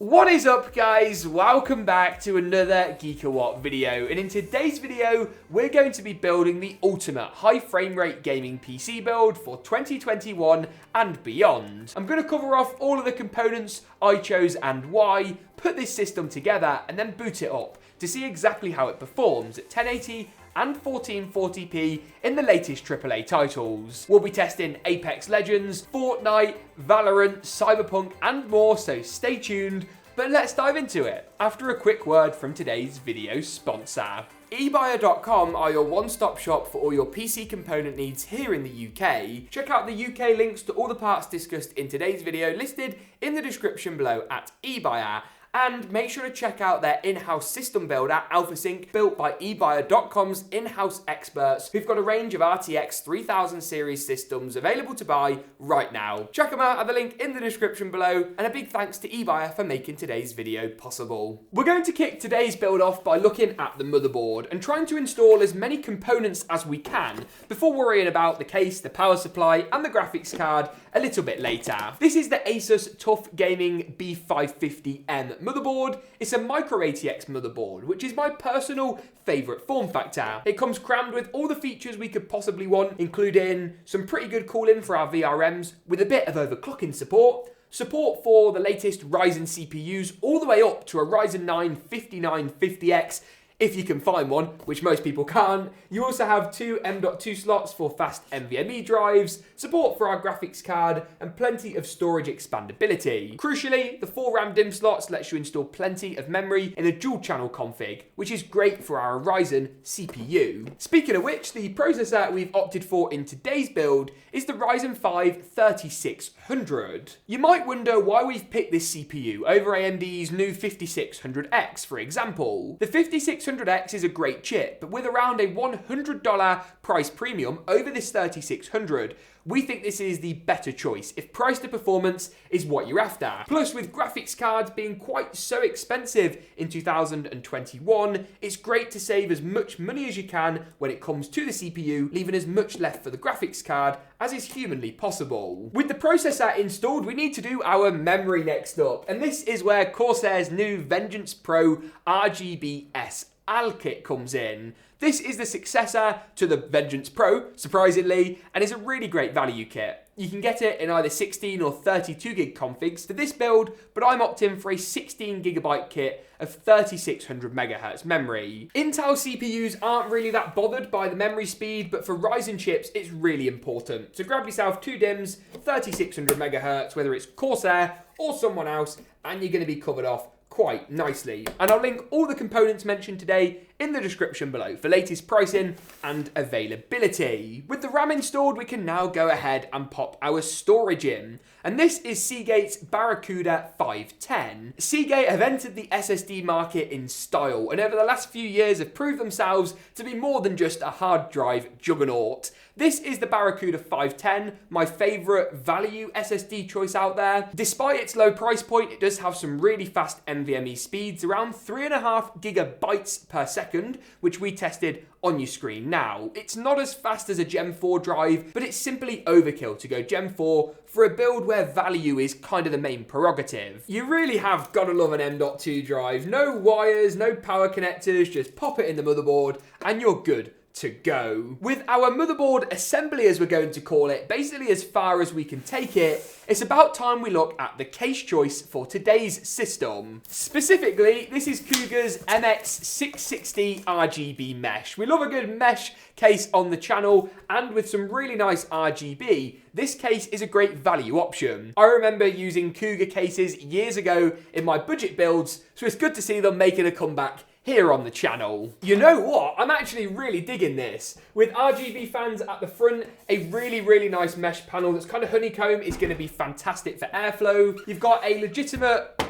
What is up, guys? Welcome back to another GeekaWhat video, and in today's video we're going to be building the ultimate high frame rate gaming PC build for 2021 and beyond. I'm going to cover off all of the components I chose and why, put this system together and then boot it up to see exactly how it performs at 1080 and 1440p in the latest AAA titles. We'll be testing Apex Legends, Fortnite, Valorant, Cyberpunk and more, so stay tuned. But let's dive into it after a quick word from today's video sponsor. Ebuyer.com are your one-stop shop for all your PC component needs here in the UK. Check out the UK links to all the parts discussed in today's video listed in the description below at Ebuyer. And make sure to check out their in-house system builder, AlphaSync, built by Ebuyer.com's in-house experts who've got a range of RTX 3000 series systems available to buy right now. Check them out at the link in the description below, and a big thanks to Ebuyer for making today's video possible. We're going to kick today's build off by looking at the motherboard and trying to install as many components as we can before worrying about the case, the power supply and the graphics card a little bit later. This is the ASUS TUF Gaming B550M motherboard. It's a micro ATX motherboard, which is my personal favourite form factor. It comes crammed with all the features we could possibly want, including some pretty good cooling for our VRMs, with a bit of overclocking support for the latest Ryzen CPUs, all the way up to a Ryzen 9 5950X, if you can find one, which most people can't. You also have two M.2 slots for fast NVMe drives, support for our graphics card, and plenty of storage expandability. Crucially, the 4 RAM DIMM slots lets you install plenty of memory in a dual channel config, which is great for our Ryzen CPU. Speaking of which, the processor we've opted for in today's build is the Ryzen 5 3600. You might wonder why we've picked this CPU over AMD's new 5600X, for example. The 5600X is a great chip, but with around a $100 price premium over this 3600, we think this is the better choice if price to performance is what you're after. Plus, with graphics cards being quite so expensive in 2021, it's great to save as much money as you can when it comes to the CPU, leaving as much left for the graphics card as is humanly possible. With the processor installed, we need to do our memory next up, and this is where Corsair's new Vengeance Pro RGBS AL kit comes in. This is the successor to the Vengeance Pro, surprisingly, and is a really great value kit. You can get it in either 16 or 32 gig configs for this build, but I'm opting for a 16 gigabyte kit of 3600 MHz memory. Intel CPUs aren't really that bothered by the memory speed, but for Ryzen chips, it's really important. So grab yourself 2 DIMMs, 3600 MHz, whether it's Corsair or someone else, and you're going to be covered off quite nicely. And I'll link all the components mentioned today in the description below for latest pricing and availability. With the RAM installed, we can now go ahead and pop our storage in. And this is Seagate's Barracuda 510. Seagate have entered the SSD market in style, and over the last few years have proved themselves to be more than just a hard drive juggernaut. This is the Barracuda 510, my favourite value SSD choice out there. Despite its low price point, it does have some really fast NVMe speeds, around 3.5 gigabytes per second, which we tested on your screen now. It's not as fast as a Gen 4 drive, but it's simply overkill to go Gen 4 for a build where value is kind of the main prerogative. You really have got to love an M.2 drive. No wires, no power connectors, just pop it in the motherboard and you're good to go. With our motherboard assembly, as we're going to call it, basically as far as we can take it, it's about time we look at the case choice for today's system. Specifically, this is Cougar's MX660 RGB mesh. We love a good mesh case on the channel, and with some really nice RGB, this case is a great value option. I remember using Cougar cases years ago in my budget builds, so it's good to see them making a comeback here on the channel. You know what? I'm actually really digging this. With RGB fans at the front, a really nice mesh panel that's kind of honeycomb is going to be fantastic for airflow. You've got a legitimate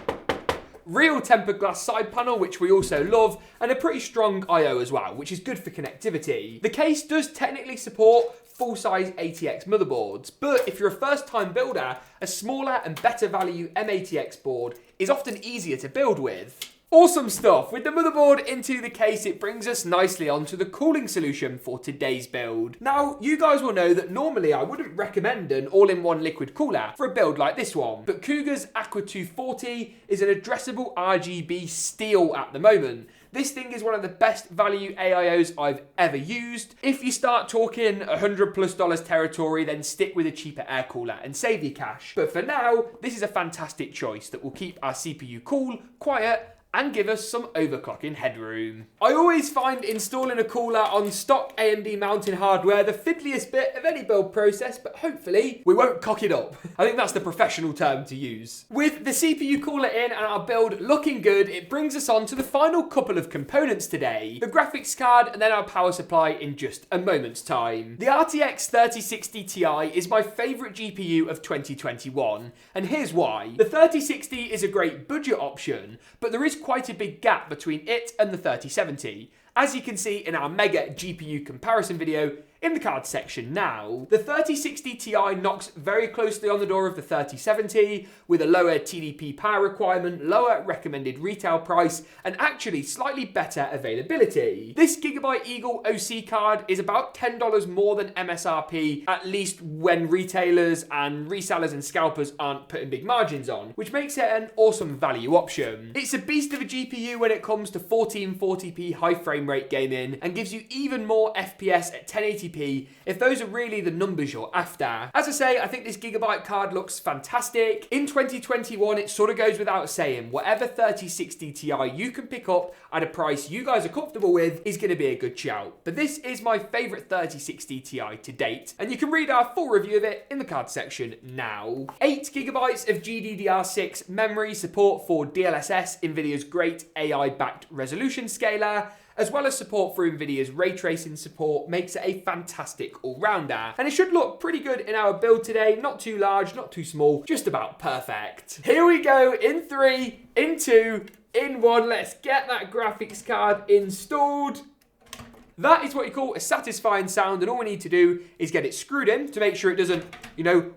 real tempered glass side panel, which we also love, and a pretty strong I/O as well, which is good for connectivity. The case does technically support full-size ATX motherboards, but if you're a first-time builder, a smaller and better value M-ATX board is often easier to build with. Awesome stuff. With the motherboard into the case, it brings us nicely onto the cooling solution for today's build. Now, you guys will know that normally I wouldn't recommend an all-in-one liquid cooler for a build like this one, but Cougar's Aqua 240 is an addressable RGB steal at the moment. This thing is one of the best value AIOs I've ever used. If you start talking $100+ territory, then stick with a cheaper air cooler and save your cash. But for now, this is a fantastic choice that will keep our CPU cool, quiet, and give us some overclocking headroom. I always find installing a cooler on stock AMD mounting hardware the fiddliest bit of any build process, but hopefully we won't cock it up. I think that's the professional term to use. With the CPU cooler in and our build looking good, it brings us on to the final couple of components today. The graphics card and then our power supply in just a moment's time. The RTX 3060Ti is my favourite GPU of 2021, and here's why. The 3060 is a great budget option, but there is quite a big gap between it and the 3070, as you can see in our mega GPU comparison video in the card section now. The 3060Ti knocks very closely on the door of the 3070 with a lower TDP power requirement, lower recommended retail price, and actually slightly better availability. This Gigabyte Eagle OC card is about $10 more than MSRP, at least when retailers and resellers and scalpers aren't putting big margins on, which makes it an awesome value option. It's a beast of a GPU when it comes to 1440p high frame rate gaming and gives you even more FPS at 1080p if those are really the numbers you're after. As I say, I think this Gigabyte card looks fantastic. In 2021, it sort of goes without saying, whatever 3060 Ti you can pick up at a price you guys are comfortable with is going to be a good shout. But this is my favourite 3060 Ti to date, and you can read our full review of it in the card section now. 8GB of GDDR6 memory, support for DLSS, NVIDIA's great AI-backed resolution scaler, as well as support for NVIDIA's ray tracing support, makes it a fantastic all-rounder. And it should look pretty good in our build today. Not too large, not too small, just about perfect. Here we go, in 3, in 2, in 1. Let's get that graphics card installed. That is what you call a satisfying sound, and all we need to do is get it screwed in to make sure it doesn't,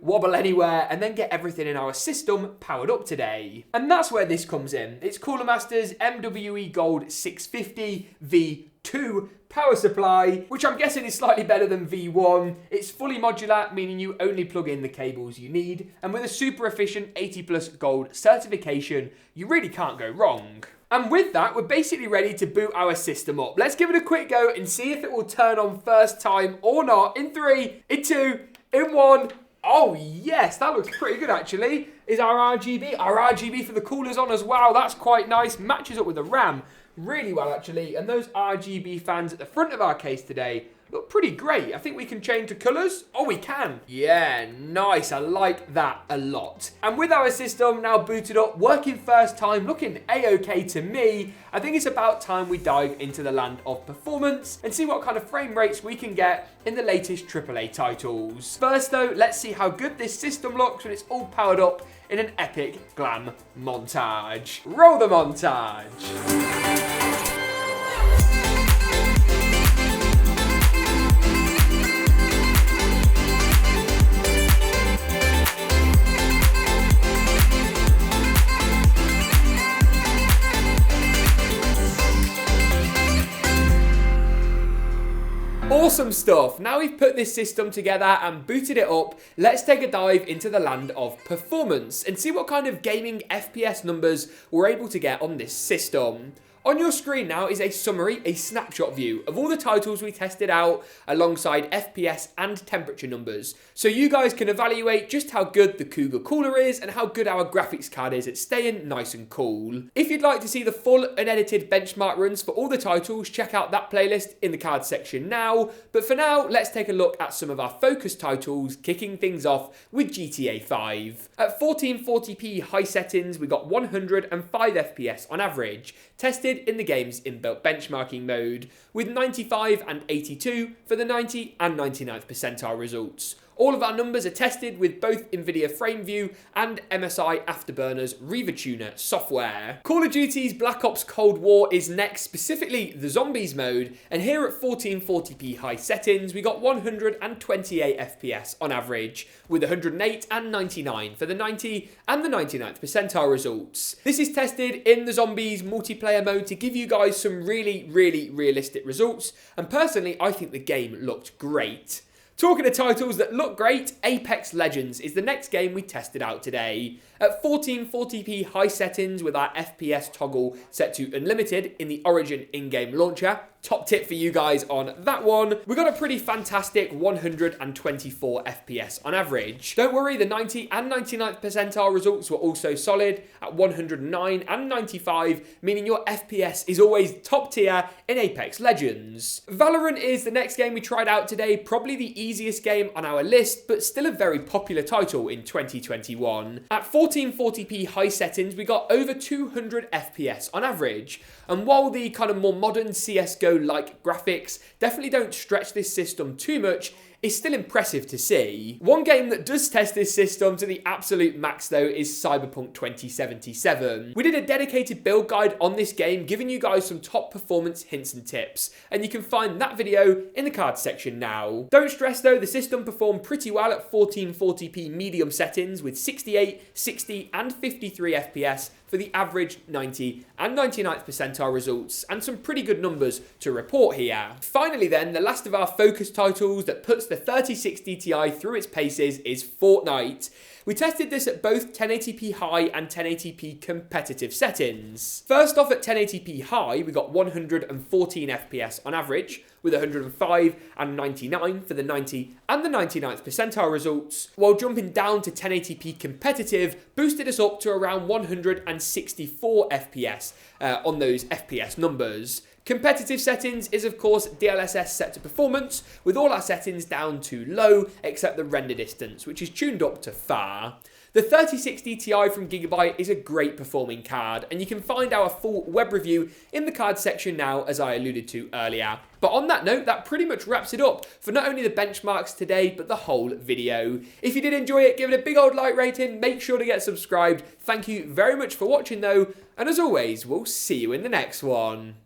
wobble anywhere, and then get everything in our system powered up today. And that's where this comes in. It's Cooler Master's MWE Gold 650 V2 power supply, which I'm guessing is slightly better than V1. It's fully modular, meaning you only plug in the cables you need, and with a super efficient 80+ gold certification, you really can't go wrong. And with that, we're basically ready to boot our system up. Let's give it a quick go and see if it will turn on first time or not. In 3, in 2, in 1. Oh yes, that looks pretty good actually. Is our RGB? Our RGB for the coolers on as well. That's quite nice. Matches up with the RAM really well actually. And those RGB fans at the front of our case today look pretty great. I think we can change the colours. Oh, we can. Yeah, nice. I like that a lot. And with our system now booted up, working first time, looking A-OK to me, I think it's about time we dive into the land of performance and see what kind of frame rates we can get in the latest AAA titles. First though, let's see how good this system looks when it's all powered up in an epic glam montage. Roll the montage. Awesome stuff. Now we've put this system together and booted it up, let's take a dive into the land of performance and see what kind of gaming FPS numbers we're able to get on this system. On your screen now is a summary, a snapshot view of all the titles we tested out alongside FPS and temperature numbers. So you guys can evaluate just how good the Cougar cooler is and how good our graphics card is at staying nice and cool. If you'd like to see the full unedited benchmark runs for all the titles, check out that playlist in the card section now. But for now, let's take a look at some of our focus titles, kicking things off with GTA 5. At 1440p high settings, we got 105 FPS on average, tested in the game's inbuilt benchmarking mode, with 95 and 82 for the 90 and 99th percentile results. All of our numbers are tested with both NVIDIA FrameView and MSI Afterburner's RevaTuner software. Call of Duty's Black Ops Cold War is next, specifically the Zombies mode, and here at 1440p high settings we got 128 FPS on average, with 108 and 99 for the 90 and the 99th percentile results. This is tested in the Zombies multiplayer mode to give you guys some really realistic results, and personally I think the game looked great. Talking of titles that look great, Apex Legends is the next game we tested out today. At 1440p high settings with our FPS toggle set to unlimited in the Origin in-game launcher, top tip for you guys on that one, we got a pretty fantastic 124 FPS on average. Don't worry, the 90 and 99th percentile results were also solid at 109 and 95, meaning your FPS is always top tier in Apex Legends. Valorant is the next game we tried out today, probably the easiest game on our list, but still a very popular title in 2021. At 1440p high settings, we got over 200 FPS on average. And while the kind of more modern CSGO-like graphics definitely don't stretch this system too much, it's still impressive to see. One game that does test this system to the absolute max though is Cyberpunk 2077. We did a dedicated build guide on this game, giving you guys some top performance hints and tips, and you can find that video in the cards section now. Don't stress though, the system performed pretty well at 1440p medium settings with 68, 60 and 53 FPS for the average 90 and 99th percentile results, and some pretty good numbers to report here. Finally then, the last of our focus titles that puts the 3060 Ti through its paces is Fortnite. We tested this at both 1080p high and 1080p competitive settings. First off, at 1080p high, we got 114 FPS on average, with 105 and 99 for the 90 and the 99th percentile results, while jumping down to 1080p competitive boosted us up to around 164 FPS on those FPS numbers. Competitive settings is of course DLSS set to performance, with all our settings down to low except the render distance, which is tuned up to far. The 3060 Ti from Gigabyte is a great performing card, and you can find our full web review in the card section now, as I alluded to earlier. But on that note, that pretty much wraps it up for not only the benchmarks today, but the whole video. If you did enjoy it, give it a big old like rating, make sure to get subscribed. Thank you very much for watching though, and as always, we'll see you in the next one.